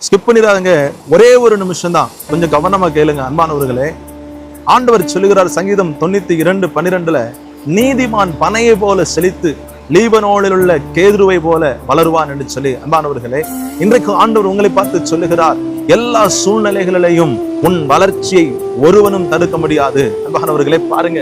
Skip பண்ணிடாதங்க. ஒரே ஒரு நிமிஷம் தான், கொஞ்சம் கவனமா கேளுங்க அன்பானவர்களே. ஆண்டவர் சொல்லுகிறார் சங்கீதம் 92:12, நீதிமான் பனையை போல செழித்து லீபனோனில் உள்ள கேதுருவை போல வளருவான் என்று சொல்லி. அன்பானவர்களே, இன்றைக்கு ஆண்டவர் உங்களை பார்த்து சொல்லுகிறார், எல்லா சூழ்நிலைகளிலையும் உன் வளர்ச்சியை ஒருவனும் தடுக்க முடியாது. அன்பானவர்களே பாருங்க,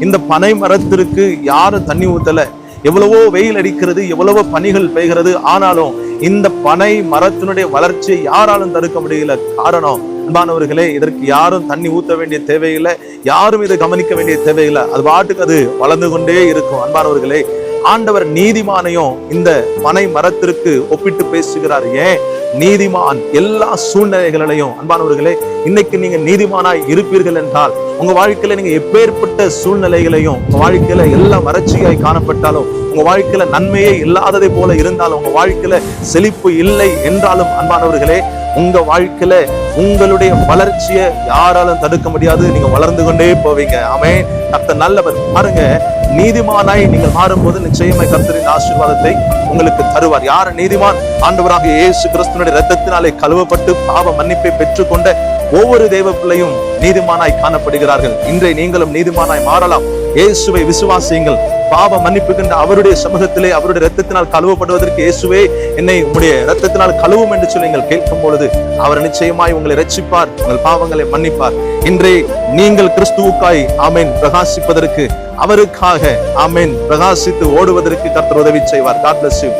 இந்த பனை மரத்திற்கு யாரும் தண்ணி ஊத்தல, எவ்வளவோ வெயில் அடிக்கிறது, எவ்வளவோ பனிகள் பெய்கிறது, ஆனாலும் இந்த பனை மரத்தினுடைய வளர்ச்சியை யாராலும் தடுக்க முடியல. காரணம் அன்பானவர்களே, இதற்கு யாரும் தண்ணி ஊத்த வேண்டிய தேவையில்லை, யாரும் இதை கவனிக்க வேண்டிய தேவையில்லை, அது பாட்டுக்கு அது வளர்ந்து கொண்டே இருக்கும். அன்பானவர்களே, ஆண்டவர் நீதிமானையும் இந்த பனை மரத்திற்கு ஒப்பிட்டு பேசுகிறார். ஏன்? நீதிமான் எல்லா சூழ்நிலைகளிலையும், அன்பானவர்களே, இன்னைக்கு நீங்க நீதிமானாய் இருப்பீர்கள் என்றால் உங்க வாழ்க்கையில நீங்க எப்பேற்பட்ட சூழ்நிலைகளையும், உங்க வாழ்க்கையில எல்லாம் வறட்சியாய் காணப்பட்டாலும், உங்க வாழ்க்கையில நன்மையே இல்லாததை போல இருந்தாலும், உங்க வாழ்க்கையில செழிப்பு இல்லை என்றாலும், அன்பானவர்களே, உங்க வாழ்க்கையில உங்களுடைய வளர்ச்சியை யாராலும் தடுக்க முடியாது. நீங்க வளர்ந்து கொண்டே போவீங்க. ஆமென். கர்த்தர் நல்லவர். பாருங்க, நீதிமானாய் நீங்கள் மாறும்போது நிச்சயமாய் கர்த்தரின் ஆசீர்வாதத்தை உங்களுக்கு தருவார். யார் நீதிமான்? ஆண்டவராகிய இயேசு கிறிஸ்துவினுடைய இரத்தத்தினாலே கழுவப்பட்டு பாவ மன்னிப்பை பெற்றுக்கொண்ட ஒவ்வொரு தேவ பிள்ளையும் நீதிமானாய் காணப்படுகிறார்கள். இன்றை நீங்களும் நீதிமானாய் மாறலாம். இயேசுவை விசுவாசியுங்கள். பாவ மன்னிப்புகின்ற அவருடைய சமூகத்திலே அவருடைய இரத்தத்தினால் கழுவப்படுவதற்கு, இயேசுவே என்னை உங்களுடைய இரத்தத்தினால் கழுவும் என்று சொல்லி நீங்கள் கேட்கும் பொழுது அவர் நிச்சயமாய் உங்களை இரட்சிப்பார், உங்கள் பாவங்களை மன்னிப்பார். இன்றே நீங்கள் கிறிஸ்துவுக்காய் ஆமென் பிரகாசிப்பதற்கு, அவருக்காக ஆமென் பிரகாசித்து ஓடுவதற்கு கர்த்தர் உதவி செய்வார். God bless you.